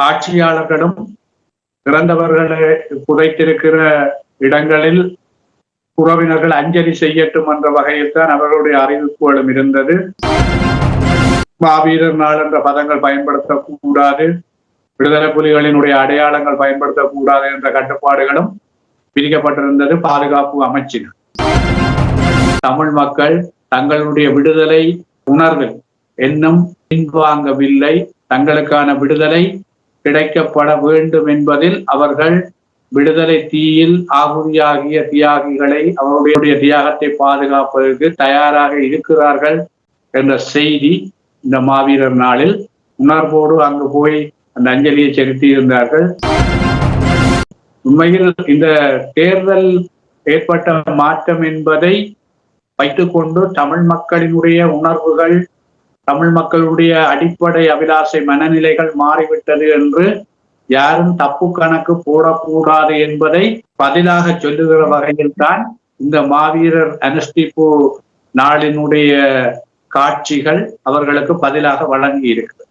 ஆட்சியாளர்களும் இறந்தவர்களை புதைத்திருக்கிற இடங்களில் உறவினர்கள் அஞ்சலி செய்யட்டும் என்ற வகையில் தான் அவர்களுடைய அறிவிப்புகளும் இருந்தது. மாவீரர் நாள் என்ற பதங்கள் பயன்படுத்தக்கூடாது, விடுதலை புலிகளினுடைய அடையாளங்கள் பயன்படுத்தக்கூடாது என்ற கட்டுப்பாடுகளும் விதிக்கப்பட்டிருந்தது பாதுகாப்பு அமைச்சினர். தமிழ் மக்கள் தங்களுடைய விடுதலை உணர்வில் இன்னும் பின்வாங்கவில்லை. தங்களுக்கான விடுதலை கிடைக்கப்பட வேண்டும் என்பதில் அவர்கள் விடுதலை தீயில் ஆகுதியாகிய தியாகிகளை அவருடைய தியாகத்தை பாதுகாப்பதற்கு தயாராக இருக்கிறார்கள் என்ற செய்தி இந்த மாவீரர் நாளில் உணர்வோடு அங்கு போய் அந்த அஞ்சலியை செலுத்தி இருந்தார்கள். உண்மையில் இந்த தேர்தல் ஏற்பட்ட மாற்றம் என்பதை வைத்துக்கொண்டு தமிழ் மக்களினுடைய உணர்வுகள், தமிழ் மக்களுடைய அடிப்படை அபிலாசை மனநிலைகள் மாறிவிட்டது என்று யாரும் தப்பு கணக்கு போடக்கூடாது என்பதை பதிலாக சொல்லுகிற வகையில் தான் இந்த மாவீரர் அனுஷ்டிப்பு நாளினுடைய காட்சிகள் அவர்களுக்கு பதிலாக வழங்கி இருக்கிறது.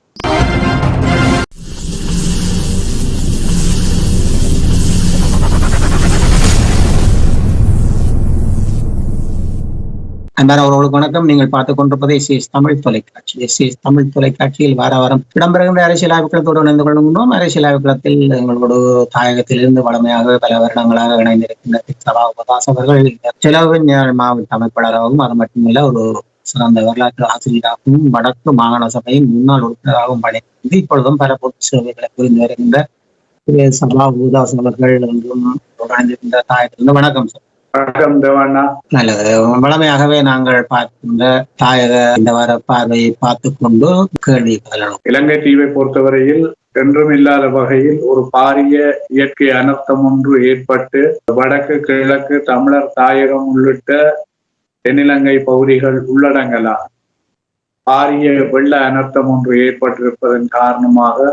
அன்பான அவர்களுக்கு வணக்கம். நீங்கள் பார்த்துக் கொண்டிருப்பது SCS தமிழ் தொலைக்காட்சி. SCS தமிழ் தொலைக்காட்சியில் வாரம் இடம்பெறுகின்ற அரசியல் ஆய்வுகளத்தோடு இணைந்து கொள்கின்றோம். அரசியல் ஆய்வுகளத்தில் எங்களோடு தாயகத்திலிருந்து வளமையாக பல வருடங்களாக இணைந்திருக்கின்ற சபாபதாஸ் அவர்கள் செலவின் மாவட்ட அமைப்பாளராகவும் அது மட்டுமில்ல ஒரு சிறந்த வரலாற்று ஆசிரியராகவும் வடக்கு மாகாண சபையின் முன்னாள் உறுப்பினராகவும் பணிபுரிந்து இப்பொழுதும் பல பொது சேவைகளை புரிந்து வருகின்ற சபாபதாஸ் அவர்கள் இணைந்திருக்கின்ற தாயகத்திலிருந்து வணக்கம் சார். நல்லது. வளமையாகவே நாங்கள் பார்க்கின்ற தாயக இந்த வார பார்வையை பார்த்து கொண்டு கேள்வி பதிலும். இலங்கை தீவை பொறுத்தவரையில் என்றும் இல்லாத வகையில் ஒரு பாரிய இயற்கை அனர்த்தம் ஒன்று ஏற்பட்டு வடக்கு கிழக்கு தமிழர் தாயகம் உள்ளிட்ட தென்னிலங்கை பகுதிகள் உள்ளடங்கலாம் பாரிய வெள்ள அனர்த்தம் ஒன்று ஏற்பட்டிருப்பதன் காரணமாக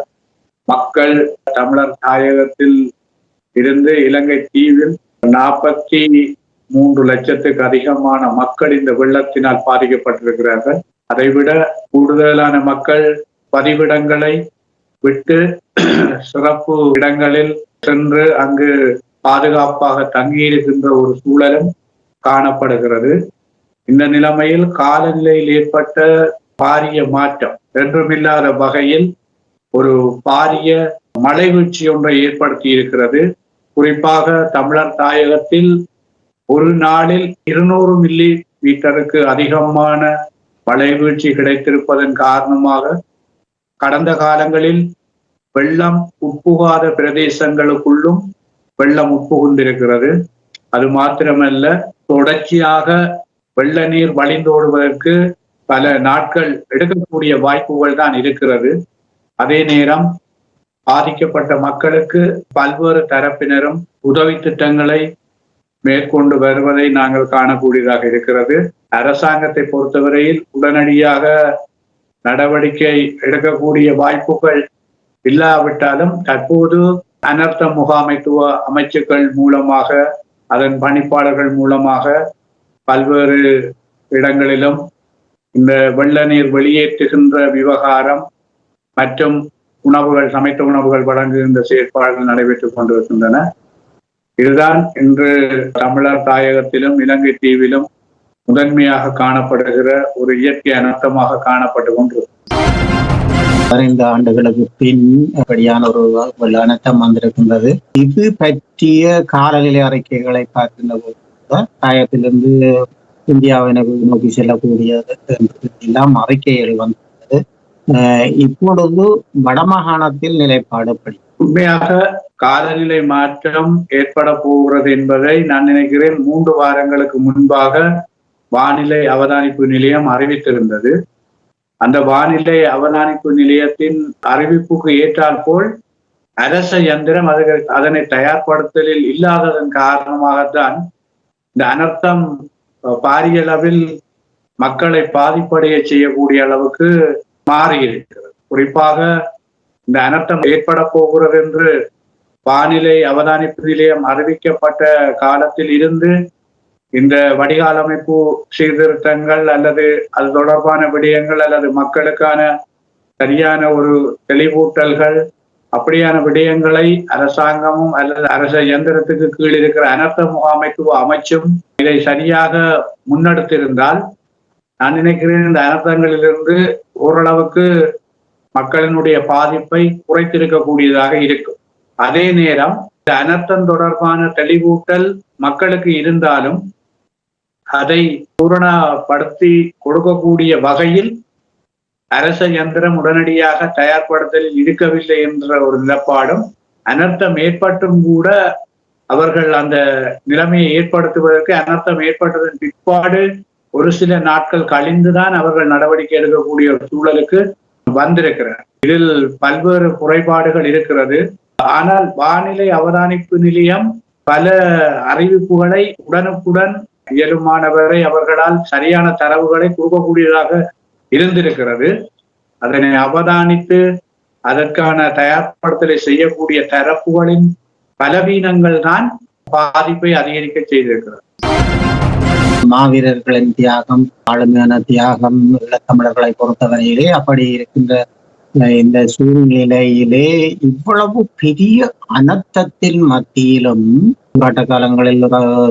மக்கள் தமிழர் தாயகத்தில் இருந்து இலங்கை தீவில் 43 லட்சத்துக்கு அதிகமான மக்கள் இந்த வெள்ளத்தினால் பாதிக்கப்பட்டிருக்கிறார்கள். அதைவிட கூடுதலான மக்கள் பதிவிடங்களை விட்டு சிறப்பு இடங்களில் சென்று அங்கு பாதுகாப்பாக தங்கியிருக்கின்ற ஒரு சூழலும் காணப்படுகிறது. இந்த நிலைமையில் காலநிலையில் ஏற்பட்ட பாரிய மாற்றம் என்றுமில்லாத வகையில் ஒரு பாரிய மழை வீழ்ச்சி ஒன்றை ஏற்படுத்தி இருக்கிறது. குறிப்பாக தமிழர் தாயகத்தில் ஒரு நாளில் 200 மில்லி மீட்டருக்கு அதிகமான மழை வீழ்ச்சி கிடைத்திருப்பதன் காரணமாக கடந்த காலங்களில் வெள்ளம் உட்புகாத பிரதேசங்களுக்குள்ளும் வெள்ளம் உட்புகுந்திருக்கிறது. அது மாத்திரமல்ல, தொடர்ச்சியாக வெள்ள நீர் வழிந்தோடுவதற்கு பல நாட்கள் எடுக்கக்கூடிய வாய்ப்புகள் தான் இருக்கிறது. அதே நேரம் பாதிக்கப்பட்ட மக்களுக்கு பல்வேறு தரப்பினரும் உதவி திட்டங்களை மேற்கொண்டு வருவதை நாங்கள் காணக்கூடியதாக இருக்கிறது. அரசாங்கத்தை பொறுத்தவரையில் உடனடியாக நடவடிக்கை எடுக்கக்கூடிய வாய்ப்புகள் இல்லாவிட்டாலும் தற்போது அனர்த்த முகாமைத்துவ அமைச்சுக்கள் மூலமாக அதன் பணிப்பாளர்கள் மூலமாக பல்வேறு இடங்களிலும் இந்த வெள்ள நீர் வெளியேற்றுகின்ற விவகாரம் மற்றும் உணவுகள், சமைத்த உணவுகள் வழங்குகின்ற செயற்பாடுகள் நடைபெற்றுக் கொண்டிருக்கின்றன. இதுதான் இன்று தமிழர் தாயகத்திலும் இலங்கை தீவிலும் முதன்மையாக காணப்படுகிற ஒரு இயற்கை அனர்த்தமாக காணப்பட்டு கொண்டிருக்கிறது. 15 ஆண்டுகளுக்கு பின் அப்படியான ஒரு அனர்த்தம் வந்திருக்கின்றது. இது பற்றிய காலநிலை அறிக்கைகளை பார்க்கின்ற போது தாயகத்திலிருந்து இந்தியாவை நோக்கி செல்லக்கூடியது எல்லாம் அறிக்கைகள் வந்தது. இப்பொழுது வடமாகாணத்தில் நிலைப்பாடு படி உண்மையாக காலநிலை மாற்றம் ஏற்பட போகிறது என்பதை நான் நினைக்கிறேன் 3 வாரங்களுக்கு முன்பாக வானிலை அவதானிப்பு நிலையம் அறிவித்திருந்தது. அந்த வானிலை அவதானிப்பு நிலையத்தின் அறிவிப்புக்கு ஏற்றால் போல் அரச யந்திரம் அதனை தயார்படுத்தலில் இல்லாததன் காரணமாகத்தான் இந்த அனர்த்தம் பாரிய அளவில் மக்களை பாதிப்படைய செய்யக்கூடிய அளவுக்கு மாறி இருக்கிறது. குறிப்பாக இந்த அனர்த்தம் ஏற்பட போகிறது என்று வானிலை அவதானிப்பு நிலையம் அறிவிக்கப்பட்ட காலத்தில் இருந்து இந்த வடிகால் அமைப்பு சீர்திருத்தங்கள் அல்லது அது தொடர்பான விடயங்கள் அல்லது மக்களுக்கான சரியான ஒரு தெளிவூட்டல்கள் அப்படியான விடயங்களை அரசாங்கமும் அல்லது அரச இயந்திரத்துக்கு கீழ் இருக்கிற அனர்த்த முகாமைத்துவ அமைச்சும் இதை சரியாக முன்னெடுத்திருந்தால் நான் நினைக்கிறேன் இந்த அனர்த்தங்களிலிருந்து ஓரளவுக்கு மக்களினுடைய பாதிப்பை குறைத்திருக்கக்கூடியதாக இருக்கும். அதே நேரம் இந்த அனர்த்தம் தொடர்பான தெளிவூட்டல் மக்களுக்கு இருந்தாலும் அதை பூரணப்படுத்தி கொடுக்கக்கூடிய வகையில் அரச யந்திரம் உடனடியாக தயார்படுத்தலில் இருக்கவில்லை என்ற ஒரு நிலப்பாடும், அனர்த்தம் ஏற்பட்டும் கூட அவர்கள் அந்த நிலைமையை ஏற்படுத்துவதற்கு அனர்த்தம் ஏற்பட்டதன் பிற்பாடு ஒரு சில நாட்கள் கழிந்துதான் அவர்கள் நடவடிக்கை எடுக்கக்கூடிய ஒரு சூழலுக்கு வந்திருக்கிறார். இதில் பல்வேறு குறைபாடுகள் இருக்கிறது. ஆனால் வானிலை அவதானிப்பு நிலையம் பல அறிவிப்புகளை உடனுக்குடன் இயலுமானவரை அவர்களால் சரியான தரவுகளை கொடுக்கக்கூடியதாக இருந்திருக்கிறது. அதனை அவதானித்து அதற்கான தயார்படுத்தலை செய்யக்கூடிய தரப்புகளின் பலவீனங்கள் தான் பாதிப்பை அதிகரிக்க செய்திருக்கிறது. மாவீரர்களின் தியாகம், ஆளுமையான தியாகம் தமிழர்களை பொறுத்தவரையிலே அப்படி இருக்கின்ற இந்த சூழ்நிலையிலே இவ்வளவு பெரிய அனர்த்தத்தின் மத்தியிலும் போராட்ட காலங்களில்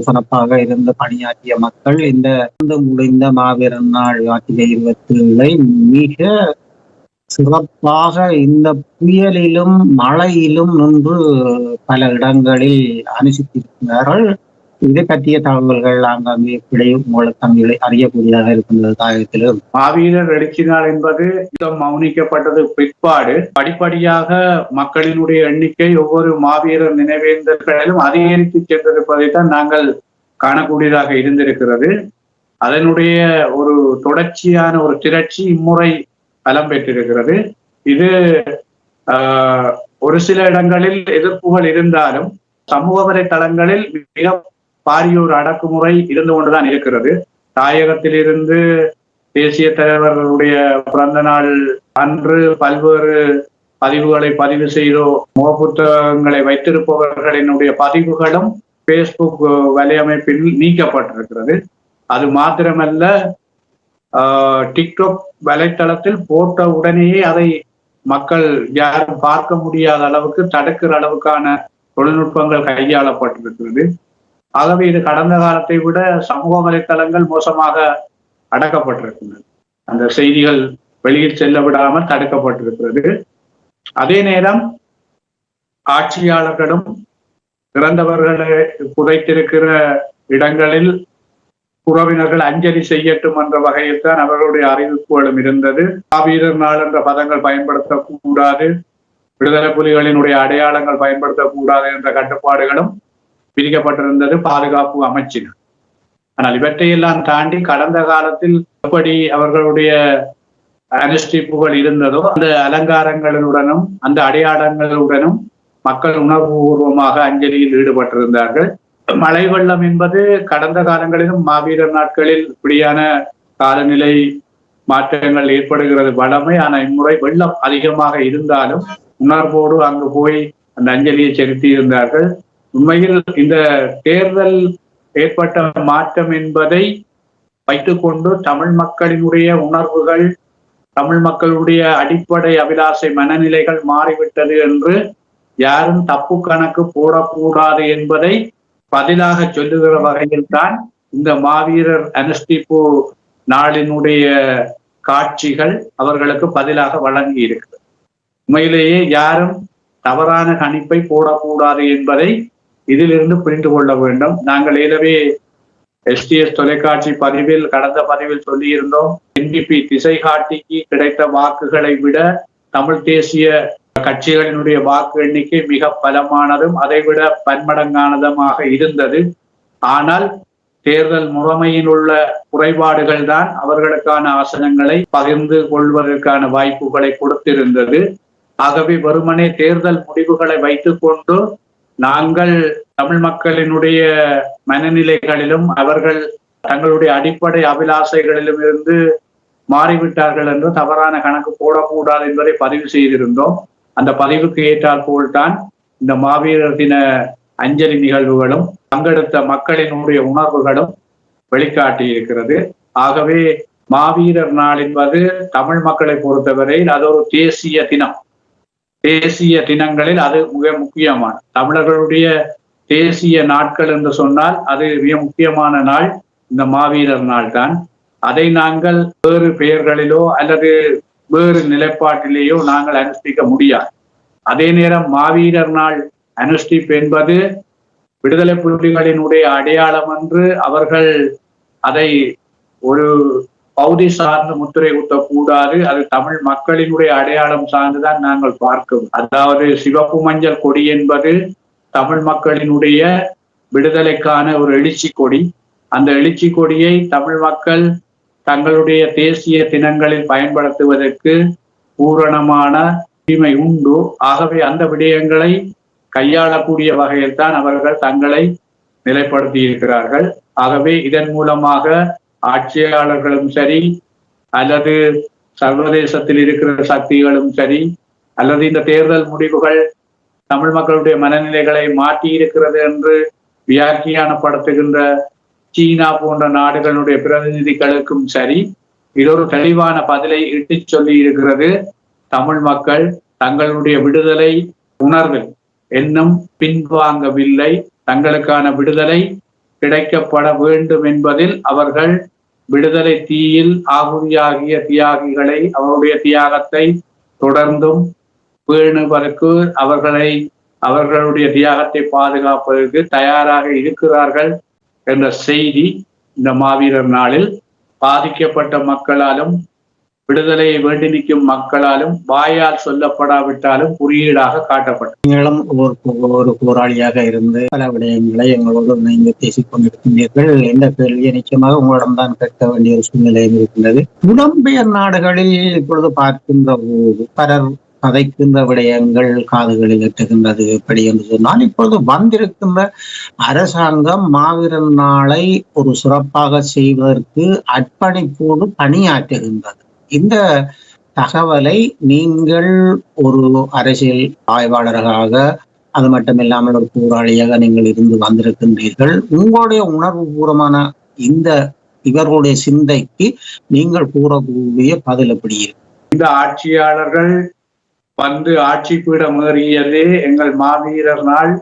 சிறப்பாக இருந்து பணியாற்றிய மக்கள் இந்த முடிந்த மாவீரர் நாள் 27 மிக சிறப்பாக இந்த புயலிலும் மழையிலும் நின்று பல இடங்களில் அனுசரித்திருக்கிறார்கள். இதை பற்றிய தகவல்கள் ஆங்காங்கே உங்களுக்கு தங்களை அறியக்கூடியதாக இருக்கின்றது. தாயகத்திலும் மாவீரர் எழுச்சி நாள் என்பது மௌனிக்கப்பட்டது பிற்பாடு படிப்படியாக மக்களினுடைய எண்ணிக்கை ஒவ்வொரு மாவீரர் நினைவேந்தல்களிலும் அதிகரித்து சென்றிருப்பதைத்தான் நாங்கள் காணக்கூடியதாக இருந்திருக்கிறது. அதனுடைய ஒரு தொடர்ச்சியான ஒரு திரட்சி இம்முறை பலம் பெற்றிருக்கிறது. இது ஒரு சில இடங்களில் எதிர்ப்புகள் இருந்தாலும் சமூக வலைத்தளங்களில் மிக பாரியோர் அடக்குமுறை இருந்து கொண்டுதான் இருக்கிறது. தாயகத்திலிருந்து தேசிய தலைவர்களுடைய பிறந்த நாள் அன்று பல்வேறு பதிவுகளை பதிவு செய்தோ முகப்புத்தகங்களை வைத்திருப்பவர்களினுடைய பதிவுகளும் பேஸ்புக் வலையமைப்பில் நீக்கப்பட்டிருக்கிறது. அது மாத்திரமல்ல, டிக்டாக் வலைத்தளத்தில் போட்ட உடனேயே அதை மக்கள் யாரும் பார்க்க முடியாத அளவுக்கு தடுக்கிற அளவுக்கான தொழில்நுட்பங்கள் கையாளப்பட்டிருக்கிறது. ஆகவே இது கடந்த காலத்தை விட சமூக வலைத்தளங்கள் மோசமாக அடக்கப்பட்டிருக்கின்றன. அந்த செய்திகள் வெளியில் செல்ல விடாமல் தடுக்கப்பட்டிருக்கிறது. அதே நேரம் ஆட்சியாளர்களும் இறந்தவர்களை புதைத்திருக்கிற இடங்களில் உறவினர்கள் அஞ்சலி செய்யட்டும் என்ற வகையில் தான் அவர்களுடைய அறிவிப்புகளும் இருந்தது. மாவீரர் நாள் என்ற பதங்கள் பயன்படுத்தக்கூடாது, விடுதலை புலிகளினுடைய அடையாளங்கள் பயன்படுத்தக்கூடாது என்ற கட்டுப்பாடுகளும் விதிக்கப்பட்டிருந்தது பாதுகாப்பு அமைச்சினர். ஆனால் இவற்றையெல்லாம் தாண்டி கடந்த காலத்தில் எப்படி அவர்களுடைய அனுஷ்டிப்புகள் இருந்ததோ அந்த அலங்காரங்களுடனும் அந்த அடையாளங்களுடனும் மக்கள் உணர்வுபூர்வமாக அஞ்சலியில் ஈடுபட்டிருந்தார்கள். மழை வெள்ளம் என்பது கடந்த காலங்களிலும் மாவீரர் நாட்களில் இப்படியான காலநிலை மாற்றங்கள் ஏற்படுகிறது வளமை. ஆனால் இம்முறை வெள்ளம் அதிகமாக இருந்தாலும் உணர்வோடு அங்கு போய் அந்த அஞ்சலியை செலுத்தி இருந்தார்கள். உண்மையில் இந்த தேர்தல் ஏற்பட்ட மாற்றம் என்பதை வைத்துக்கொண்டு தமிழ் மக்களினுடைய உணர்வுகள், தமிழ் மக்களுடைய அடிப்படை அபிலாசை மனநிலைகள் மாறிவிட்டது என்று யாரும் தப்பு கணக்கு போடக்கூடாது என்பதை பதிலாக சொல்லுகிற வகையில் தான் இந்த மாவீரர் அனுஷ்டிப்பு நாளினுடைய காட்சிகள் அவர்களுக்கு பதிலாக வழங்கி இருக்கிறது. உண்மையிலேயே யாரும் தவறான கணிப்பை போடக்கூடாது என்பதை இதிலிருந்து புரிந்து கொள்ள வேண்டும். நாங்கள் ஏற்கனவே STS தொலைக்காட்சி பதிவில் கடந்த பதிவில் சொல்லியிருந்தோம், NDP திசை காட்டிக்கு கிடைத்த வாக்குகளை விட தமிழ் தேசிய கட்சிகளினுடைய வாக்கு எண்ணிக்கை மிக பலமானதும் அதைவிட பன்மடங்கானதுமாக இருந்தது. ஆனால் தேர்தல் முறைமையில் உள்ள குறைபாடுகள் தான் அவர்களுக்கான ஆசனங்களை பகிர்ந்து கொள்வதற்கான வாய்ப்புகளை கொடுத்திருந்தது. ஆகவே வெறுமனே தேர்தல் முடிவுகளை வைத்துக் கொண்டு நாங்கள் தமிழ் மக்களினுடைய மனநிலைகளிலும் அவர்கள் தங்களுடைய அடிப்படை அபிலாசைகளிலும் இருந்து மாறிவிட்டார்கள் என்று தவறான கணக்கு போடக்கூடாது என்பதை பதிவு செய்திருந்தோம். அந்த பதிவுக்கு ஏற்றால் போல்தான் இந்த மாவீரர் தின அஞ்சலி நிகழ்வுகளும் பங்கெடுத்த மக்களினுடைய உணர்வுகளும் வெளிக்காட்டி இருக்கிறது. ஆகவே மாவீரர் நாள் என்பது தமிழ் மக்களை பொறுத்தவரையில் அது ஒரு தேசிய தினம். தேசிய தினங்களில் அது மிக முக்கியமான தமிழர்களுடைய தேசிய நாட்கள் என்று சொன்னால் அது மிக முக்கியமான நாள் இந்த மாவீரர் நாள் தான். அதை நாங்கள் வேறு பெயர்களிலோ அல்லது வேறு நிலைப்பாட்டிலேயோ நாங்கள் அனுஷ்டிக்க முடியாது. அதே நேரம் மாவீரர் நாள் அனுஷ்டிப்பு என்பது விடுதலை புலிகளினுடைய அடையாளம் என்று அவர்கள் அதை ஒரு பகுதி சார்ந்து முத்திரை குத்தக்கூடாது. அது தமிழ் மக்களினுடைய அடையாளம் சார்ந்துதான் நாங்கள் பார்க்கிறோம். அதாவது சிவப்பு மஞ்சள் கொடி என்பது தமிழ் மக்களினுடைய விடுதலைக்கான ஒரு எழுச்சி கொடி. அந்த எழுச்சி கொடியை தமிழ் மக்கள் தங்களுடைய தேசிய தினங்களில் பயன்படுத்துவதற்கு பூரணமான உரிமை உண்டு. ஆகவே அந்த விடயங்களை கையாளக்கூடிய வகையில் தான் அவர்கள் தங்களை நிலைப்படுத்தி இருக்கிறார்கள். ஆகவே இதன் மூலமாக ஆட்சியாளர்களும் சரி அல்லது சர்வதேசத்தில் இருக்கிற சக்திகளும் சரி அல்லது இந்த தேர்தல் முடிவுகள் தமிழ் மக்களுடைய மனநிலைகளை மாற்றி இருக்கிறது என்று வியாக்கியானப்படுத்துகின்ற சீனா போன்ற நாடுகளுடைய பிரதிநிதிகளுக்கும் சரி இது ஒரு தெளிவான பதிலை இட்டு சொல்லி இருக்கிறது. தமிழ் மக்கள் தங்களுடைய விடுதலை உணர்வில் இன்னும் பின்வாங்கவில்லை. தங்களுக்கான விடுதலை கிடைக்கப்பட வேண்டும் என்பதில் அவர்கள் விடுதலை தீயில் ஆகுதியாகிய தியாகிகளை அவருடைய தியாகத்தை தொடர்ந்தும் பேணுவதற்கு அவர்களுடைய தியாகத்தை பாதுகாப்பதற்கு தயாராக இருக்கிறார்கள் என்ற செய்தி இந்த மாவீரர் நாளில் பாதிக்கப்பட்ட மக்களாலும் விடுதலையை வேண்டி நிற்கும் மக்களாலும் வாயால் சொல்லப்படாவிட்டாலும் குறியீடாக காட்டப்பட்டது. நீங்களும் ஒரு போராளியாக இருந்து பல விடயங்களை எங்களோடு இணைந்து பேசிக் கொண்டிருக்கின்றீர்கள். இந்த கேள்வியை நிச்சயமாக உங்களிடம் தான் கேட்க வேண்டிய ஒரு சூழ்நிலையும் இருக்கின்றது. புலம்பெயர் நாடுகளில் இப்பொழுது பார்க்கின்ற போது பலர் கதைக்கின்ற விடயங்கள் காதுகளில் எட்டுகின்றது. எப்படி என்று சொன்னால் இப்பொழுது வந்திருக்கின்ற அரசாங்கம் மாவீரர் நாளை ஒரு சிறப்பாக செய்வதற்கு அர்ப்பணிப்போடு பணியாற்றுகின்றது. இந்த தகவலை நீங்கள் ஒரு அரசியல் ஆய்வாளராக அது மட்டுமில்லாமல் ஒரு போராளியாக நீங்கள் இருந்து வந்திருக்கின்றீர்கள். உங்களுடைய உணர்வு பூர்வமான இவர்களுடைய சிந்தைக்கு நீங்கள் கூறக்கூடிய பதில் எப்படி இருக்கு? இந்த ஆட்சியாளர்கள் வந்து ஆட்சி பீடம் ஏறியதே எங்கள் மாவீரர் நாள்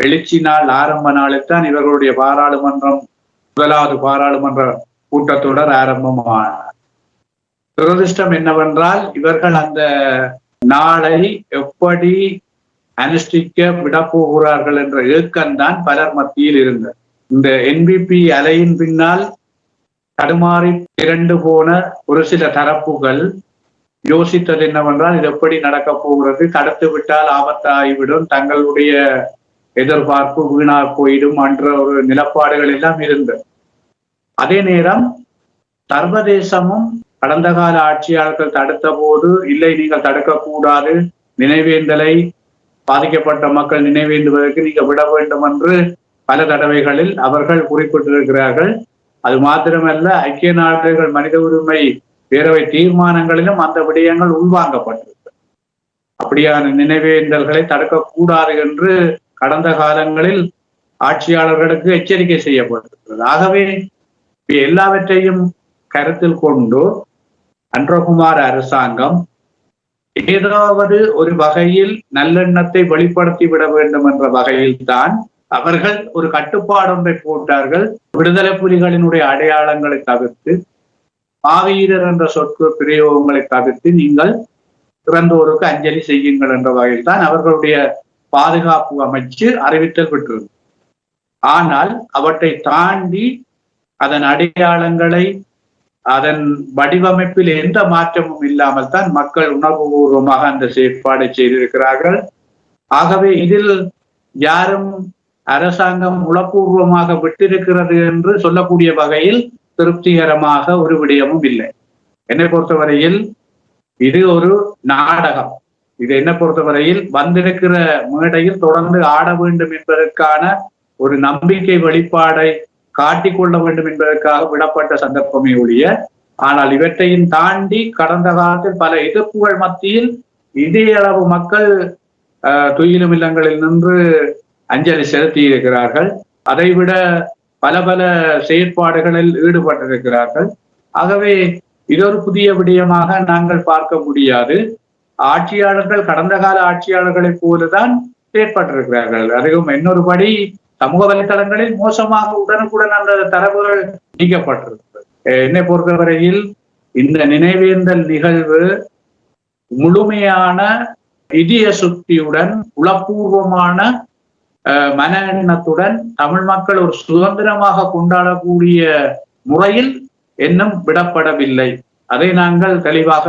எழுச்சி நாள் ஆரம்ப நாளைத்தான் இவர்களுடைய பாராளுமன்றம் முதலாவது பாராளுமன்ற கூட்டத்தொடர் ஆரம்பமான. துரதிர்ஷ்டம் என்னவென்றால் இவர்கள் அந்த நாளை எப்படி அனுஷ்டிக்க விடப்போகிறார்கள் என்ற ஏக்கம்தான் பலர் மத்தியில் இருந்தது. இந்த என்பிபி அலையின் பின்னால் தடுமாறி திரண்டு போன ஒரு சில தரப்புகள் யோசித்தது என்னவென்றால் இது எப்படி நடக்க போகிறது, தடுத்து விட்டால் ஆபத்தாகிவிடும், தங்களுடைய எதிர்பார்ப்பு வீணா போயிடும் என்ற ஒரு நிலப்பாடுகள் எல்லாம் இருந்தது. அதே நேரம் சர்வதேசமும் கடந்த கால ஆட்சியாளர்கள் தடுத்த போது இல்லை நீங்கள் தடுக்கக்கூடாது, நினைவேந்தலை பாதிக்கப்பட்ட மக்கள் நினைவேந்துவதற்கு நீங்க விட வேண்டும் என்று பல தடவைகளில் அவர்கள் குறிப்பிட்டிருக்கிறார்கள். அது மாத்திரமல்ல, ஐக்கிய நாடுகள் மனித உரிமை பேரவை தீர்மானங்களிலும் அந்த விடயங்கள் உள்வாங்கப்பட்டிருக்கு. அப்படியான நினைவேந்தல்களை தடுக்கக்கூடாது என்று கடந்த காலங்களில் ஆட்சியாளர்களுக்கு எச்சரிக்கை செய்யப்பட்டிருக்கிறது. ஆகவே எல்லாவற்றையும் கருத்தில் கொண்டு அன்றகுமார் அரசாங்கம் ஏதாவது ஒரு வகையில் நல்லெண்ணத்தை வெளிப்படுத்தி விட வேண்டும் என்ற வகையில் தான் அவர்கள் ஒரு கட்டுப்பாடு ஒன்றை போட்டார்கள். விடுதலை புலிகளினுடைய அடையாளங்களை தவிர்த்து மாவீரர் என்ற சொற்கள் பிரயோகங்களை தவிர்த்து நீங்கள் இறந்தோருக்கு அஞ்சலி செய்யுங்கள் என்ற வகையில் தான் அவர்களுடைய பாதுகாப்பு அமைச்சு அறிவித்தல் விட்டிருந்தது. ஆனால் அவற்றை தாண்டி அதன் அடையாளங்களை அதன் வடிவமைப்பில் எந்த மாற்றமும் இல்லாமல் தான் மக்கள் உணர்வுபூர்வமாக அந்த செயற்பாடை செய்திருக்கிறார்கள். ஆகவே இதில் யாரும் அரசாங்கம் உளப்பூர்வமாக விட்டிருக்கிறது என்று சொல்லக்கூடிய வகையில் திருப்திகரமாக ஒரு விடயமும் இல்லை. என்னை பொறுத்தவரையில் இது ஒரு நாடகம். இது என்னை பொறுத்தவரையில் வந்திருக்கிற மேடையில் தொடர்ந்து ஆட வேண்டும் என்பதற்கான ஒரு நம்பிக்கை வெளிப்பாடை காட்டிக்கொள்ள வேண்டும் என்பதற்காக விடப்பட்ட சந்தர்ப்பமே ஒழிய, ஆனால் இவற்றையும் தாண்டி கடந்த காலத்தில் பல எதிர்ப்புகள் மத்தியில் இதே அளவு மக்கள் துயிலும் இல்லங்களில் நின்று அஞ்சலி செலுத்தி இருக்கிறார்கள். அதைவிட பல பல செயற்பாடுகளில் ஈடுபட்டிருக்கிறார்கள். ஆகவே இது ஒரு புதிய விடயமாக நாங்கள் பார்க்க முடியாது. ஆட்சியாளர்கள் கடந்த கால ஆட்சியாளர்களைப் போலதான் செயற்பட்டிருக்கிறார்கள். அதுவும் இன்னொருபடி சமூக வலைதளங்களில் மோசமாக உடனுக்குடன் அந்த தரவுகள் நீக்கப்பட்டிருக்கிறது. என்னை பொறுத்தவரையில் இந்த நினைவேந்தல் நிகழ்வு முழுமையான இதய சுத்தியுடன் உளப்பூர்வமான மன எண்ணத்துடன் தமிழ் மக்கள் ஒரு சுதந்திரமாக கொண்டாடக்கூடிய முறையில் இன்னும் விடப்படவில்லை. அதை நாங்கள் தெளிவாக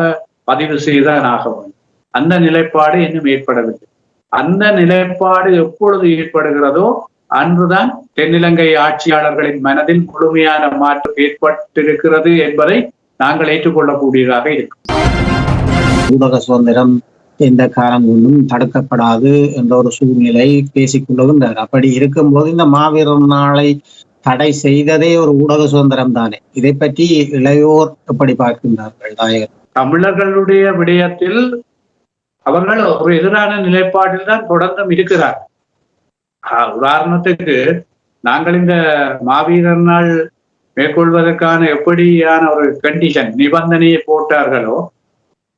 பதிவு செய்தான் ஆக வேண்டும். அந்த நிலைப்பாடு இன்னும் ஏற்படவில்லை. அந்த நிலைப்பாடு எப்பொழுது ஏற்படுகிறதோ அன்றுதான் தென்னிலங்கை ஆட்சியாளர்களின் மனதில் முழுமையான மாற்றம் ஏற்பட்டிருக்கிறது என்பதை நாங்கள் ஏற்றுக்கொள்ளக்கூடியதாக இருக்கும். ஊடக சுதந்திரம் எந்த காலம் ஒன்றும் தடுக்கப்படாது என்ற ஒரு சூழ்நிலை பேசிக்கொள்ளுகின்றார். அப்படி இருக்கும்போது இந்த மாவீரர் நாளை தடை செய்ததே ஒரு ஊடக சுதந்திரம் தானே. இதை பற்றி இளையோர் எப்படி பார்க்கின்றார்கள்? நாயகர் தமிழர்களுடைய விடயத்தில் அவர்கள் ஒரு எதிரான நிலைப்பாட்டில் தான் தொடர்ந்தும் இருக்கிறார். உதாரணத்துக்கு நாங்கள் இந்த மாவீரர் நாள் மேற்கொள்வதற்கான எப்படியான ஒரு கண்டிஷன் நிபந்தனையை போட்டார்களோ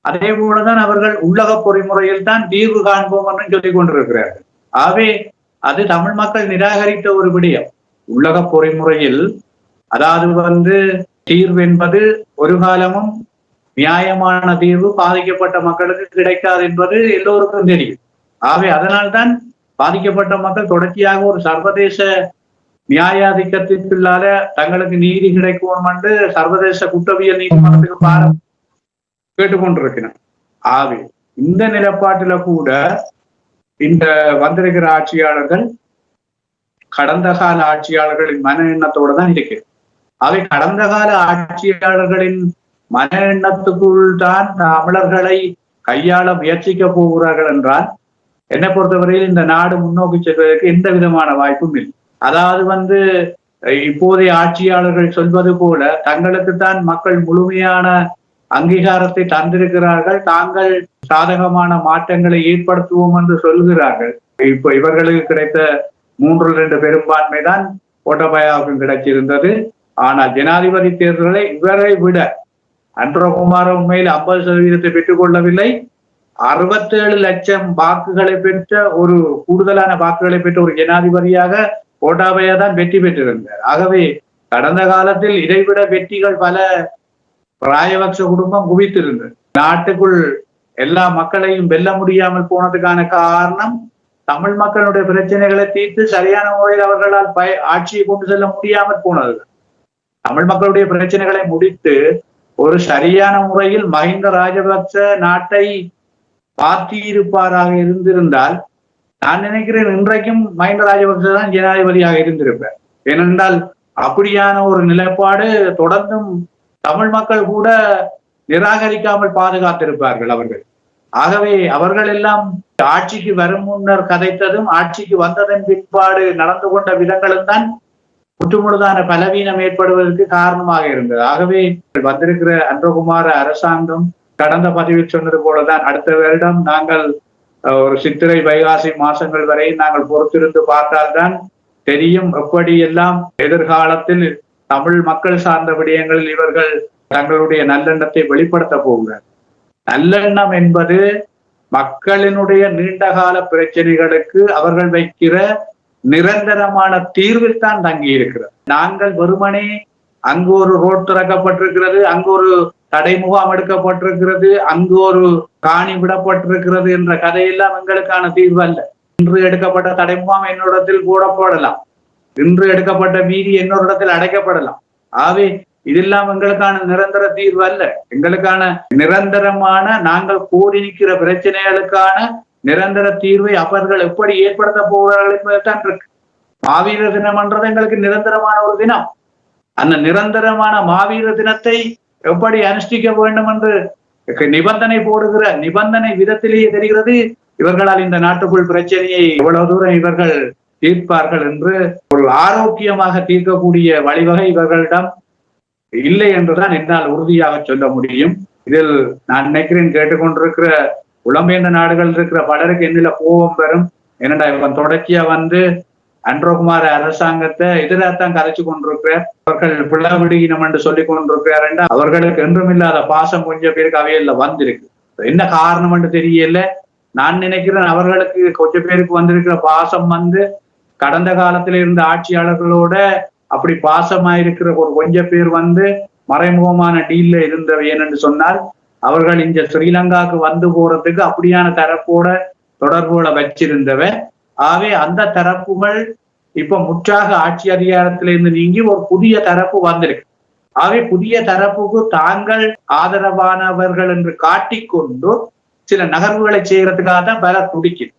அதே போலதான் அவர்கள் உள்ளக பொறிமுறையில் தான் தீர்வு காண்போம் என்று சொல்லிக் கொண்டிருக்கிறார்கள். ஆகவே அது தமிழ் மக்கள் நிராகரித்த ஒரு விடயம். உள்ளக பொறிமுறையில் அதாவது தீர்வு என்பது ஒரு காலமும் நியாயமான தீர்வு பாதிக்கப்பட்ட மக்களுக்கு கிடைக்காது என்பது எல்லோருக்கும் தெரியும். ஆகவே அதனால்தான் பாதிக்கப்பட்ட மக்கள் தொடர்ச்சியாக ஒரு சர்வதேச நியாயாதிக்கத்திற்குள்ளால தங்களுக்கு நீதி கிடைக்கும் என்று சர்வதேச குற்றவியல் நீதிமன்றத்துக்கு கேட்டுக்கொண்டிருக்கிறார். ஆகவே இந்த நிலப்பாட்டில கூட இந்த வந்திருக்கிற ஆட்சியாளர்கள் கடந்த கால ஆட்சியாளர்களின் மன எண்ணத்தோடு தான் இருக்கிறது. அவை கடந்த கால ஆட்சியாளர்களின் மன எண்ணத்துக்குள் தான் தமிழர்களை கையாள முயற்சிக்க போகிறார்கள் என்றால் என்னை பொறுத்தவரையில் இந்த நாடு முன்னோக்கி செல்வதற்கு எந்த விதமான வாய்ப்பும் இல்லை. அதாவது இப்போதைய ஆட்சியாளர்கள் சொல்வது போல தங்களுக்குத்தான் மக்கள் முழுமையான அங்கீகாரத்தை தந்திருக்கிறார்கள், தாங்கள் சாதகமான மாற்றங்களை ஏற்படுத்துவோம் என்று சொல்கிறார்கள். இப்ப இவர்களுக்கு கிடைத்த 3/2 பெரும்பான்மை தான் கோட்டபாயாவுக்கும் கிடைச்சிருந்தது. ஆனால் ஜனாதிபதி தேர்தலை இவரை விட அன்றகுமார உண்மையில் 50% பெற்றுக் கொள்ளவில்லை. 67 லட்சம் வாக்குகளை பெற்ற ஒரு கூடுதலான வாக்குகளை பெற்ற ஒரு ஜனாதிபதியாக கோட்டாபயா தான் வெற்றி பெற்றிருந்தார். ஆகவே கடந்த காலத்தில் இதைவிட வெற்றிகள் பல ராஜபக்ச குடும்பம் குவித்திருந்தது. நாட்டுக்குள் எல்லா மக்களையும் வெல்ல முடியாமல் போனதுக்கான காரணம் தமிழ் மக்களுடைய பிரச்சனைகளை தீர்த்து சரியான முறையில் அவர்களால் ஆட்சியை கொண்டு செல்ல முடியாமல் போனது. தமிழ் மக்களுடைய பிரச்சனைகளை முடித்து ஒரு சரியான முறையில் மஹிந்த ராஜபக்ச நாட்டை பார்த்திருப்பாராக இருந்திருந்தால் நான் நினைக்கிறேன் இன்றைக்கும் மஹிந்த ராஜபக்ச தான் ஜனாதிபதியாக இருந்திருப்பார். ஏனென்றால் அப்படியான ஒரு நிலைப்பாடு தொடர்ந்தும் தமிழ் மக்கள் கூட நிராகரிக்காமல் பாதுகாத்திருப்பார்கள் அவர்கள். ஆகவே அவர்கள் எல்லாம் ஆட்சிக்கு வரும் முன்னர் கதைத்ததும் ஆட்சிக்கு வந்ததன் பிற்பாடு நடந்து கொண்ட விதங்களும் தான் முற்றுமுழுதான பலவீனம் ஏற்படுவதற்கு காரணமாக இருந்தது. ஆகவே வந்திருக்கிற அன்றகுமார அரசாங்கம் கடந்த பதிவில் சொன்னது போலதான் அடுத்த வருடம் நாங்கள் ஒரு சித்திரை வைகாசி மாசங்கள் வரை நாங்கள் பொறுத்திருந்து பார்த்தால்தான் தெரியும் எப்படி எல்லாம் எதிர்காலத்தில் தமிழ் மக்கள் சார்ந்த விடயங்களில் இவர்கள் தங்களுடைய நல்லெண்ணத்தை வெளிப்படுத்த போகிறார். நல்லெண்ணம் என்பது மக்களினுடைய நீண்டகால பிரச்சனைகளுக்கு அவர்கள் வைக்கிற நிரந்தரமான தீர்வில் தான் தங்கி இருக்கிறது. நாங்கள் வெறுமனே அங்கு ஒரு ரோட் திறக்கப்பட்டிருக்கிறது, அங்கு ஒரு தடை முகாம் எடுக்கப்பட்டிருக்கிறது, அங்கு ஒரு காணி விடப்பட்டிருக்கிறது என்ற கதையெல்லாம் எங்களுக்கான தீர்வு அல்ல. இன்று எடுக்கப்பட்ட தடை முகாம் என்னோடத்தில் போடப்படலாம், இன்று எடுக்கப்பட்ட வீதி என்னொரு இடத்தில் அடைக்கப்படலாம். ஆகவே இதெல்லாம் எங்களுக்கான நிரந்தர தீர்வு அல்ல. எங்களுக்கான நிரந்தரமான நாங்கள் கோரி நிற்கிற பிரச்சனைகளுக்கான நிரந்தர தீர்வை அவர்கள் எப்படி ஏற்படுத்த போகிறார்கள் என்பதுதான் இருக்கு. மாவீரர் தினம்ன்றது எங்களுக்கு நிரந்தரமான ஒரு தினம். அந்த நிரந்தரமான மாவீரர் தினத்தை எப்படி அனுஷ்டிக்க வேண்டும் என்று நிபந்தனை போடுகிற நிபந்தனை விதத்திலேயே தெரிகிறது இவர்களால் இந்த நாட்டுக்குள் பிரச்சனையை எவ்வளவு தூரம் இவர்கள் தீர்ப்பார்கள் என்று ஒரு ஆரோக்கியமாக தீர்க்கக்கூடிய வழிவகை இவர்களிடம் இல்லை என்றுதான் என்னால் உறுதியாக சொல்ல முடியும். இதில் நான் நினைக்கிறேன் கேட்டுக்கொண்டிருக்கிற புலம்பெயர்ந்த நாடுகள் இருக்கிற பலருக்கு என்னில கோபம் பெறும். என்னடா இவன் தொடர்ச்சியா அன்றகுமார அரசாங்கத்தை எதிராகத்தான் கதைச்சு கொண்டிருக்கிறார், அவர்கள் பிளவிடுகினம் என்று சொல்லிக் கொண்டிருக்கிறார். அவர்களுக்கு என்றும் இல்லாத பாசம் கொஞ்சம் பேருக்கு அவையில வந்திருக்கு. என்ன காரணம்னு தெரியல. நான் நினைக்கிறேன் அவர்களுக்கு கொஞ்சம் பேருக்கு வந்திருக்கிற பாசம் கடந்த காலத்துல இருந்த ஆட்சியாளர்களோட அப்படி பாசமாயிருக்கிற ஒரு கொஞ்சம் பேர் மறைமுகமான டீல்ல இருந்தவை. ஏனென்று சொன்னால் அவர்கள் இந்த ஸ்ரீலங்காவுக்கு வந்து போறதுக்கு அப்படியான தரப்போட தொடர்புகளை வச்சிருந்தவ. ஆகவே அந்த தரப்புகள் இப்ப முற்றாக ஆட்சி அதிகாரத்திலிருந்து நீங்கி ஒரு புதிய தரப்பு வந்திருக்கு. ஆகவே புதிய தரப்புக்கு தாங்கள் ஆதரவானவர்கள் என்று காட்டிக்கொண்டு சில நகர்வுகளை செய்யறதுக்காக தான் பலர் துடிக்குது.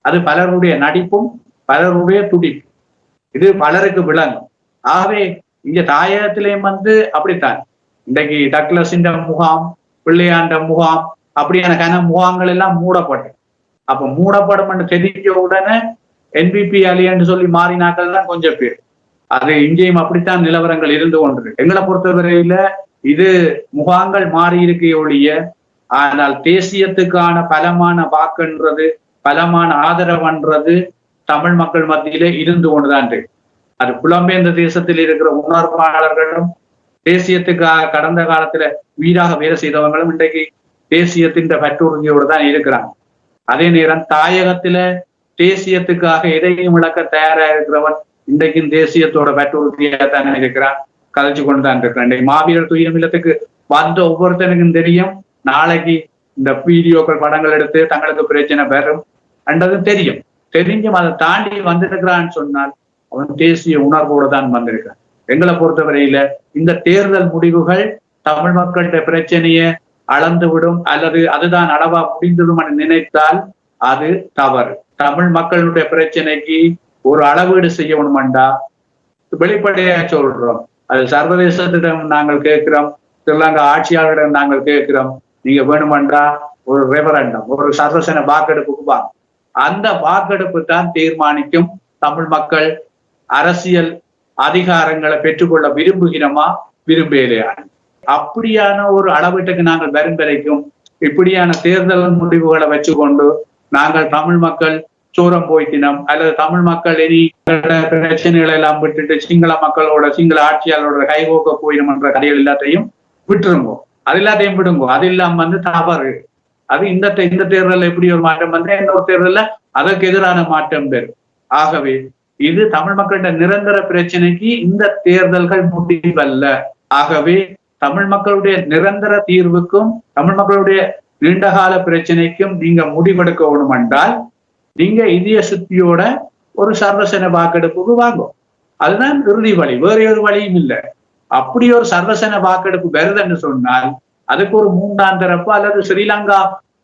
அது பலருடைய நடிப்பும் பலருடைய துடிப்பு. இது பலருக்கு விளங்கும். ஆகவே இங்க தாயகத்திலேயும் அப்படித்தான். இன்றைக்கு டக்ளஸின் முகாம், பிள்ளையாண்ட முகாம், அப்படியான முகாம்கள் எல்லாம் மூடப்பட்டு அப்ப மூடப்படும் என்று தெரிஞ்ச உடனே என்பிபி அலின்னு சொல்லி மாறினாக்கள் தான் கொஞ்சம் பேர். அது இங்கேயும் அப்படித்தான் நிலவரங்கள் இருந்து கொண்டிருக்கு. எங்களை பொறுத்தவரையில இது முகாங்கள் மாறி இருக்க ஒழிய, ஆனால் தேசியத்துக்கான பலமான வாக்குன்றது, பலமான ஆதரவுன்றது தமிழ் மக்கள் மத்தியில இருந்து கொண்டுதான் இருக்கு. அது புலம்பெயர்ந்த தேசத்தில் இருக்கிற உணர்வாளர்களும் தேசியத்துக்காக கடந்த காலத்துல வீராக வேலை செய்தவங்களும் இன்றைக்கு தேசியத்தின் பற்றுறுதியோடு தான் இருக்கிறாங்க. அதே நேரம் தாயகத்துல தேசியத்துக்காக எதையும் இழக்க தயாரா இருக்கிறவன் இன்றைக்கும் தேசியத்தோட பற்றுறுதியா தான் இருக்கிறான், கதைச்சு கொண்டுதான் இருக்கிறான். இன்றைக்கு மாவீரர் துயிலும் இல்லத்துக்கு வந்த ஒவ்வொருத்தனுக்கும் தெரியும், நாளைக்கு இந்த வீடியோக்கள் படங்கள் எடுத்து தங்களுக்கு பிரச்சனை பெறும் என்றதும் தெரியும். தெரிஞ்சும் அதை தாண்டி வந்திருக்கிறான்னு சொன்னால் அவன் தேசிய உணர்வோடு தான் வந்திருக்கான். எங்களை பொறுத்தவரையில இந்த தேர்தல் முடிவுகள் தமிழ் மக்களுடைய பிரச்சனையை அளந்து விடும் அல்லது அதுதான் அளவா முடிந்துடும் என்று நினைத்தால் அது தவறு. தமிழ் மக்களுடைய பிரச்சனைக்கு ஒரு அளவீடு செய்யணும்டா வெளிப்படையா சொல்றோம். அது சர்வதேசத்திடம் நாங்கள் கேட்கிறோம், ஸ்ரீலங்கா ஆட்சியாளரிடம் நாங்கள் கேட்கிறோம். நீங்க வேணுமென்றா ஒரு ரெஃபரண்டம், ஒரு சர்வசன வாக்கெடுப்புக்கு வாங்க. அந்த வாக்கெடுப்பு தான் தீர்மானிக்கும் தமிழ் மக்கள் அரசியல் அதிகாரங்களை பெற்றுக்கொள்ள விரும்புகிறோமா விரும்பலையா. அப்படியான ஒரு அளவீட்டுக்கு நாங்கள் வரும் வரைக்கும் இப்படியான தேர்தல் முடிவுகளை வச்சுக்கொண்டு நாங்கள் தமிழ் மக்கள் சோரம் போய்த்தினம் அல்லது தமிழ் மக்கள் இனி பிரச்சனைகளை எல்லாம் விட்டுட்டு சிங்கள மக்களோட சிங்கள ஆட்சியாளரோட கைகோக்க போயிடும் என்ற கதைகள் எல்லாத்தையும் விட்டுருங்கோ, அது எல்லாத்தையும் விடுங்கோ. அது இல்லாம தவறு. அது இந்த தேர்தலில் எப்படி ஒரு மாற்றம் இன்னொரு தேர்தலில் அதற்கு எதிரான மாற்றம் பெறும். ஆகவே இது தமிழ் மக்களிட நிரந்தர பிரச்சனைக்கு இந்த தேர்தல்கள் முடிவல்ல. ஆகவே தமிழ் மக்களுடைய நிரந்தர தீர்வுக்கும் தமிழ் மக்களுடைய நீண்டகால பிரச்சனைக்கும் நீங்க முடிவெடுக்க வேணும் என்றால் நீங்க இதய சுத்தியோட ஒரு சர்வசன வாக்கெடுப்புக்கு வாங்கும். அதுதான் இறுதி வழி, வேற ஒரு வழியும் இல்லை. அப்படி ஒரு சர்வசன வாக்கெடுப்பு வருதுன்னு சொன்னால் அதுக்கு ஒரு மூன்றாம் தரப்பு அல்லது ஸ்ரீலங்கா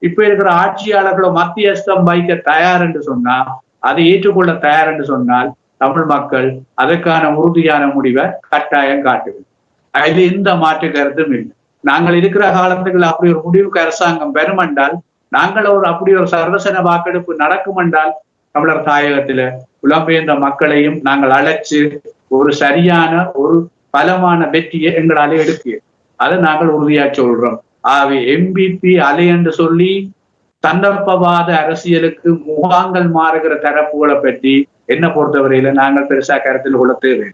இப்ப இருக்கிற ஆட்சியாளர்களோ மத்தியஸ்தம் வைக்க தயார் என்று சொன்னா, அதை ஏற்றுக்கொள்ள தயார் என்று சொன்னால் தமிழ் மக்கள் அதற்கான உறுதியான முடிவை கட்டாயம் காட்டுவது. அது எந்த மாற்று கருத்தும் இல்லை. நாங்கள் இருக்கிற காலத்துக்குள்ள அப்படி ஒரு முடிவுக்கு அரசாங்கம் பெறும் என்றால், நாங்கள் அப்படி ஒரு சர்வசன வாக்கெடுப்பு நடக்கும் என்றால் தமிழர் தாயகத்தில புலம்பெயர்ந்த மக்களையும் நாங்கள் அழைச்சு ஒரு சரியான ஒரு பலமான வெற்றியை எங்களாலே எடுக்க அதை நாங்கள் உறுதியா சொல்றோம். ஆகவே என்பிபி அலை என்று சொல்லி சந்தர்ப்பவாத அரசியலுக்கு முகாங்கள் மாறுகிற தரப்புகளை பற்றி என்ன பொறுத்தவரையில நாங்கள் பெருசா கருத்தில் கொள்ள தேவை.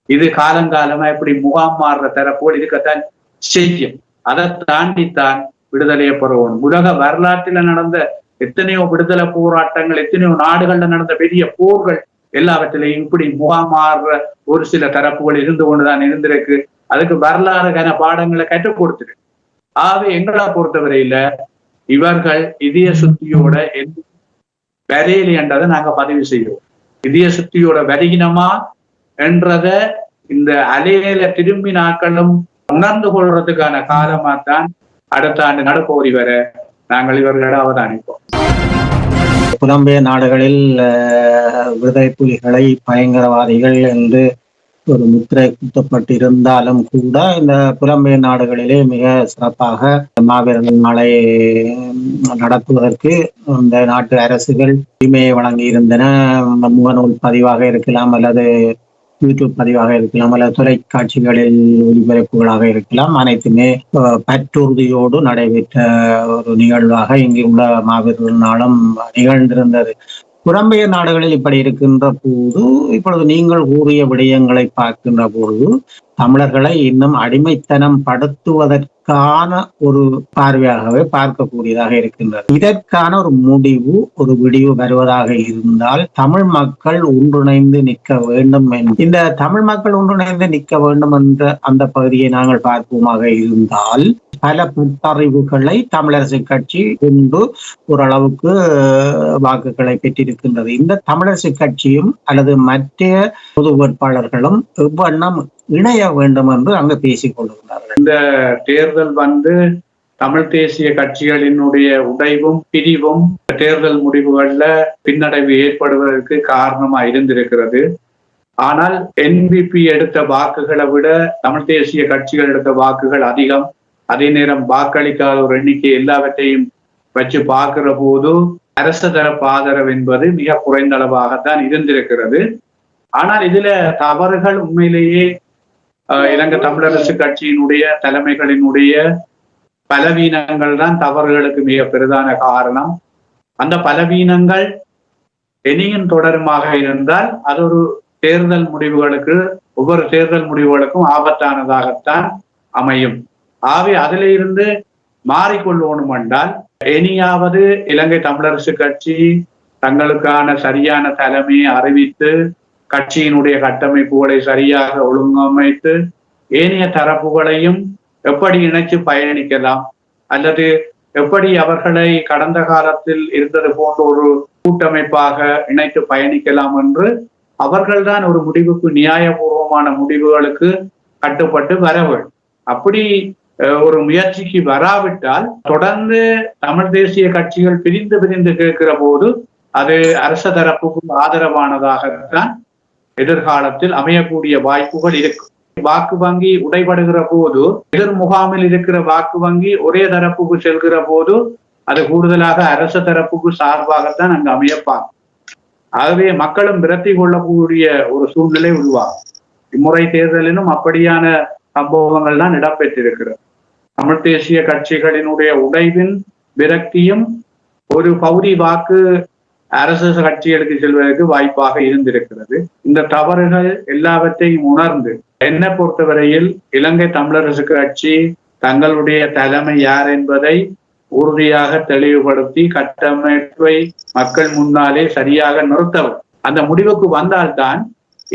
இது காலங்காலமா எப்படி முகாம் மாறுற தரப்புகள் இருக்கத்தான் செய்யும். அதை தாண்டித்தான் விடுதலையை பெறவும். உலக வரலாற்றில நடந்த எத்தனையோ விடுதலை போராட்டங்கள், எத்தனையோ நாடுகள்ல நடந்த பெரிய போர்கள் எல்லாவற்றிலையும் இப்படி முகாம் மாறுற ஒரு சில தரப்புகள் இருந்து கொண்டுதான் இருந்திருக்கு. அதுக்கு வரலாறுக்கான பாடங்களை கற்றுக் கொடுத்துருக்கு. ஆகவே எங்களை பொறுத்தவரையில இவர்கள் இதய சுத்தியோட வரையில என்றதை நாங்க பதிவு செய்வோம். இதய சுத்தியோட வருகினமா என்றத இந்த அலையில திரும்பி நாட்களும் உணர்ந்து கொள்றதுக்கான காலமா தான் அடுத்த ஆண்டு நடப்போரி வர நாங்கள் இவர்களிட அவதானிப்போம். புலம்பெயர் நாடுகளில் விடுதலை புலிகளை பயங்கரவாதிகள் என்று ஒரு முத்திரை குத்தப்பட்டு இருந்தாலும் கூட இந்த புலம்பெயர் நாடுகளிலே மிக சிறப்பாக மாவீரர்கள் நாளை நடத்துவதற்கு இந்த நாட்டு அரசுகள் உரிமையை வழங்கி இருந்தன. முகநூல் பதிவாக இருக்கலாம், அல்லது யூடியூப் பதிவாக இருக்கலாம், அல்லது தொலைக்காட்சிகளில் ஒளிபரப்புகளாக இருக்கலாம். அனைத்துமே பற்றுறுதியோடு நடைபெற்ற ஒரு நிகழ்வாக இங்கு உள்ள மாவீரர்கள் நாளும் நிகழ்ந்திருந்தது. புலம்பெயர் நாடுகளில் இப்படி இருக்கின்ற போது இப்பொழுது நீங்கள் கூறிய விடயங்களை பார்க்கின்ற பொழுது தமிழர்களை இன்னும் அடிமைத்தனம் படுத்துவதற்கான ஒரு பார்வையாகவே பார்க்கக்கூடியதாக இருக்கின்றது. இதற்கான ஒரு விடிவு வருவதாக இருந்தால் தமிழ் மக்கள் ஒன்றிணைந்து நிற்க வேண்டும். இந்த தமிழ் மக்கள் ஒன்றிணைந்து நிற்க வேண்டும் என்ற அந்த பகுதியை நாங்கள் பார்ப்போமாக இருந்தால் பல புத்தறிவுகளை தமிழரசு கட்சி கொண்டு ஓரளவுக்கு வாக்குகளை பெற்றிருக்கின்றது. இந்த தமிழரசு கட்சியும் அல்லது மற்ற பொது வேட்பாளர்களும் எவ்வண்ணம் இணைய வேண்டும் என்று அங்கு பேசிக் கொள்கிறார்கள். இந்த தேர்தல் தமிழ் தேசிய கட்சிகளினுடைய உடைவும் பிரிவும் தேர்தல் முடிவுகள்ல பின்னடைவு ஏற்படுவதற்கு காரணமா இருந்திருக்கிறது. ஆனால் என்பிபி எடுத்த வாக்குகளை விட தமிழ் தேசிய கட்சிகள் எடுத்த வாக்குகள் அதிகம். அதே நேரம் வாக்களிக்காத ஒரு எண்ணிக்கை எல்லாவற்றையும் வச்சு பார்க்கிற போது அரசு தரப்பு ஆதரவு என்பது மிக குறைந்த அளவாகத்தான் இருந்திருக்கிறது. ஆனால் இதுல தவறுகள் உண்மையிலேயே இலங்கை தமிழரசு கட்சியினுடைய தலைமைகளினுடைய பலவீனங்கள் தான் தவறுகளுக்கு மிக பெரிதான காரணம். அந்த பலவீனங்கள் இனியும் தொடருமாக இருந்தால் அது ஒரு தேர்தல் முடிவுகளுக்கு ஒவ்வொரு தேர்தல் முடிவுகளுக்கும் ஆபத்தானதாகத்தான் அமையும். ஆகவே அதில இருந்து மாறிக்கொள்ளணும் என்றால் இனியாவது இலங்கை தமிழரசு கட்சி தங்களுக்கான சரியான தலைமையை அறிவித்து கட்சியினுடைய கட்டமைப்புகளை சரியாக ஒழுங்கமைத்து ஏனைய தரப்புகளையும் எப்படி இணைச்சு பயணிக்கலாம் அல்லது எப்படி அவர்களை கடந்த காலத்தில் இருந்தது போன்ற ஒரு கூட்டமைப்பாக இணைத்து பயணிக்கலாம் என்று அவர்கள்தான் ஒரு முடிவுக்கு நியாயபூர்வமான முடிவுகளுக்கு கட்டுப்பட்டு வர வேண்டும். அப்படி ஒரு முயற்சிக்கு வராவிட்டால் தொடர்ந்து தமிழ் தேசிய கட்சிகள் பிரிந்து கேட்கிற போது அது அரச தரப்புக்கும் ஆதரவானதாகத்தான் எதிர்காலத்தில் அமையக்கூடிய வாய்ப்புகள் இருக்கும். வாக்கு வங்கி உடைபடுகிற போது எதிர் முகாமில் இருக்கிற வாக்கு வங்கி ஒரே தரப்புக்கு செல்கிற போது அது கூடுதலாக அரச தரப்புக்கு சார்பாகத்தான் அங்கு அமையப்பாங்க. ஆகவே மக்களும் விரத்தி கொள்ளக்கூடிய ஒரு சூழ்நிலை உருவாகும். இம்முறை தேர்தலிலும் அப்படியான சம்பவங்கள் தான் இடம்பெற்றிருக்கிறது. தமிழ் தேசிய கட்சிகளினுடைய உடைவின் விரக்தியும் ஒரு பகுதி வாக்கு அரசு கட்சிகளுக்கு செல்வதற்கு வாய்ப்பாக இருந்திருக்கிறது. இந்த தவறுகள் எல்லாவற்றையும் உணர்ந்து என்னை பொறுத்தவரையில் இலங்கை தமிழரசு கட்சி தங்களுடைய தலைமை யார் என்பதை உறுதியாக தெளிவுபடுத்தி கட்டமைப்பை மக்கள் முன்னாலே சரியாக நிறுத்தவும் அந்த முடிவுக்கு வந்தால்தான்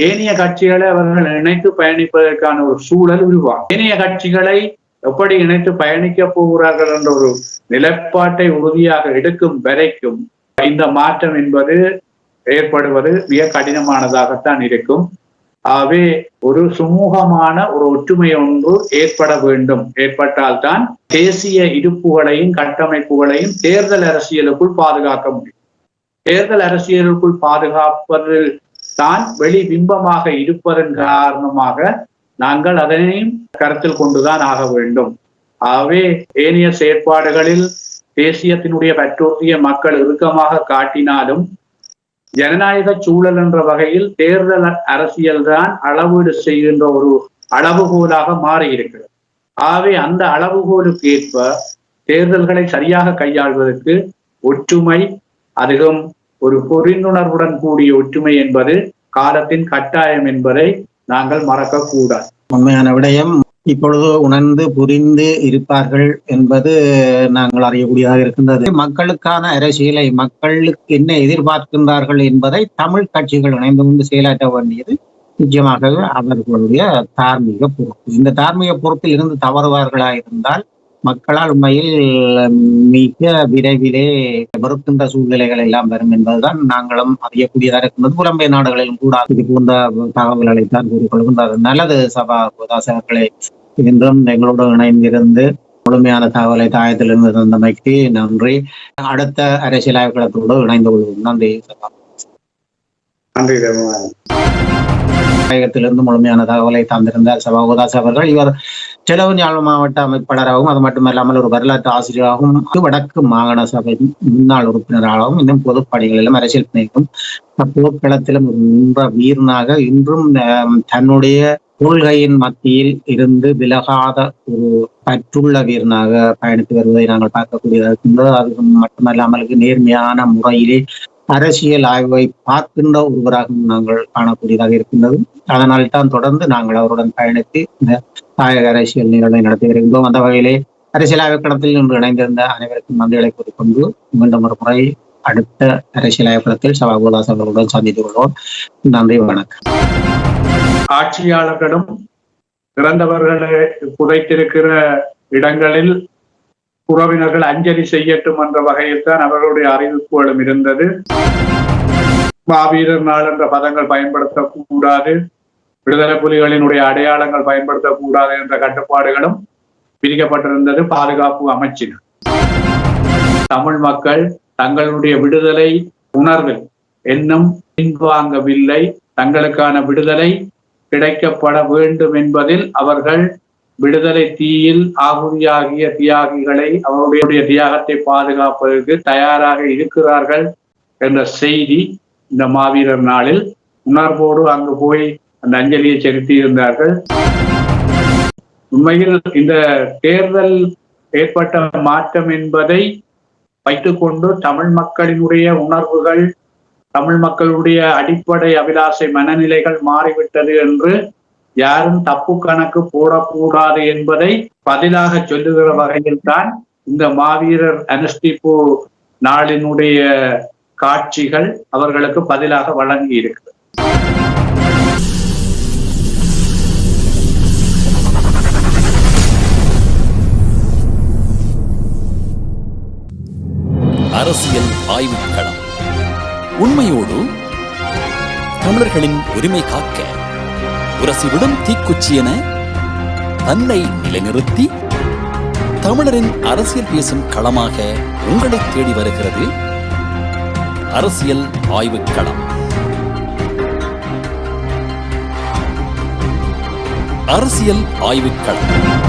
ஏனைய கட்சிகளை அவர்கள் இணைத்து பயணிப்பதற்கான ஒரு சூழல் உருவாகும். ஏனைய கட்சிகளை எப்படி இணைத்து பயணிக்க போகிறார்கள் என்ற ஒரு நிலைப்பாட்டை உறுதியாக எடுக்கும் வரைக்கும் இந்த மாற்றம் என்பது ஏற்படுவது மிக கடினமானதாகத்தான் இருக்கும். ஆகவே ஒரு சுமூகமான ஒரு ஒற்றுமை ஒன்று ஏற்பட வேண்டும். ஏற்பட்டால்தான் தேசிய இருப்புகளையும் கட்டமைப்புகளையும் தேர்தல் அரசியலுக்குள் பாதுகாக்க முடியும். தேர்தல் அரசியலுக்குள் பாதுகாப்பதில் தான் வெளி பிம்பமாக இருப்பதன் காரணமாக நாங்கள் அதனையும் கருத்தில் கொண்டுதான் ஆக வேண்டும். ஆகவே ஏனைய செயற்பாடுகளில் தேசியத்தினுடைய பற்றுறுதிய மக்கள் இறுக்கமாக காட்டினாலும் ஜனநாயக சூழல் என்ற வகையில் தேர்தல் அரசியல் தான் அளவீடு செய்கின்ற ஒரு அளவுகோலாக மாறி இருக்கிறது. ஆகவே அந்த அளவுகோலுக்கு ஏற்ப தேர்தல்களை சரியாக கையாள்வதற்கு ஒற்றுமை, அதிகம் ஒரு புரிந்துணர்வுடன் கூடிய ஒற்றுமை என்பது காலத்தின் கட்டாயம் என்பதை நாங்கள் மறக்கக்கூடாது. உண்மையான விடயம். இப்பொழுது உணர்ந்து புரிந்து இருப்பார்கள் என்பது நாங்கள் அறியக்கூடியதாக இருக்கின்றது. மக்களுக்கான அரசியலை மக்களுக்கு என்ன எதிர்பார்க்கின்றார்கள் என்பதை தமிழ் கட்சிகள் இணைந்து கொண்டு செயலாற்ற வேண்டியது நிச்சயமாகவே அவர்களுடைய தார்மீக பொறுப்பு. இந்த தார்மீக பொறுப்பில் இருந்து தவறுவார்களாக இருந்தால் மக்களால் உண்மையில் மிக விரைவிலே வெறுக்கின்ற சூழ்நிலைகள் எல்லாம் வரும் என்பதுதான் நாங்களும் அறியக்கூடியதாக இருக்கின்றது. புலம்பெயர் நாடுகளிலும் கூட இது போன்ற தகவல்களைத்தான் கூறிக்கொள்கின்றார்கள். நல்லது சபா கோதாசர்களே, இன்றும் எங்களோடு இணைந்திருந்து முழுமையான தகவலை தாயத்திலிருந்து தந்தமைக்கு நன்றி. அடுத்த அரசியல் ஆய்வுகளத்தோடு இணைந்து கொள்வோம். நன்றி சபா. நன்றி. தாயகத்திலிருந்து முழுமையான தகவலை தந்திருந்தார் சபாகோதாஸ் அவர்கள். இவர் செலவு மாவட்ட அமைப்பாளராகவும் அது மட்டுமல்லாமல் ஒரு வரலாற்று ஆசிரியராகவும் வடக்கு மாகாண சபை முன்னாள் உறுப்பினராகவும் இன்னும் பொதுப்பணிகளிலும் அரசியல் பணிக்கும் போர்க்களத்திலும் நின்ற வீரனாக இன்றும் தன்னுடைய கொள்கையின் மத்தியில் இருந்து விலகாத ஒரு பற்றுள்ள வீரனாக பயணித்து வருவதை நாங்கள் பார்க்கக்கூடியதாக இருக்கின்றது. அது மட்டுமல்லாமல் நேர்மையான முறையிலே அரசியல் ஆய்வை பார்க்கின்ற ஒருவராகவும் நாங்கள் காணக்கூடியதாக இருக்கின்றது. அதனால் தான் தொடர்ந்து நாங்கள் அவருடன் பயணித்து இந்த தாயக அரசியல் நிகழ்வை நடத்தி வருகின்றோம். அந்த வகையிலே அரசியல் ஆய்வு களத்தில் இன்று இணைந்திருந்த அனைவருக்கும் நன்றிகளை கூறிக்கொண்டு மீண்டும் ஒரு முறை அடுத்த அரசியல் ஆய்வுகளத்தில் சபாபுதாஸ் அவர்களுடன் சந்தித்து கொள்வோம். நன்றி, வணக்கம். ஆட்சியாளர்களும் இறந்தவர்களை புதைத்திருக்கிற இடங்களில் உறவினர்கள் அஞ்சலி செய்யட்டும் என்ற வகையில் தான் அவர்களுடைய அறிவிப்புகளும் இருந்தது. மாவீரர் நாள் என்ற பதங்கள் பயன்படுத்தக்கூடாது, விடுதலை புலிகளினுடைய அடையாளங்கள் பயன்படுத்தக்கூடாது என்ற கட்டுப்பாடுகளும் விதிக்கப்பட்டிருந்தது பாதுகாப்பு அமைச்சினர். தமிழ் மக்கள் தங்களுடைய விடுதலை உணர்வில் இன்னும் பின்வாங்கவில்லை. தங்களுக்கான விடுதலை கிடைக்கப்பட வேண்டும் என்பதில் அவர்கள் விடுதலை தீயில் ஆகுதியாகிய தியாகிகளை அவருடைய தியாகத்தை பாதுகாப்பதற்கு தயாராக இருக்கிறார்கள் என்ற செய்தி இந்த மாவீரர் நாளில் உணர்வோடு அங்கு போய் அந்த அஞ்சலியை செலுத்தி இருந்தார்கள். உண்மையில் இந்த தேர்தல் ஏற்பட்ட மாற்றம் என்பதை வைத்துக்கொண்டு தமிழ் மக்களினுடைய உணர்வுகள், தமிழ் மக்களுடைய அடிப்படை அபிலாசை மனநிலைகள் மாறிவிட்டது என்று யாரும் தப்பு கணக்கு போடக்கூடாது என்பதை பதிலாக சொல்லுகிற வகையில் தான் இந்த மாவீரர் அனுஷ்டிப்பு நாளினுடைய காட்சிகள் அவர்களுக்கு பதிலாக வழங்கி இருக்கிறது. அரசியல் ஆய்வுக்களம் உண்மையோடு தமிழர்களின் உரிமை காக்க உரசிவிடும் தீக்குச்சி என தன்னை நிலைநிறுத்தி தமிழரின் அரசியல் பேசும் களமாக உங்களை தேடி வருகிறது அரசியல் ஆய்வுக்களம். அரசியல் ஆய்வுக்களம்.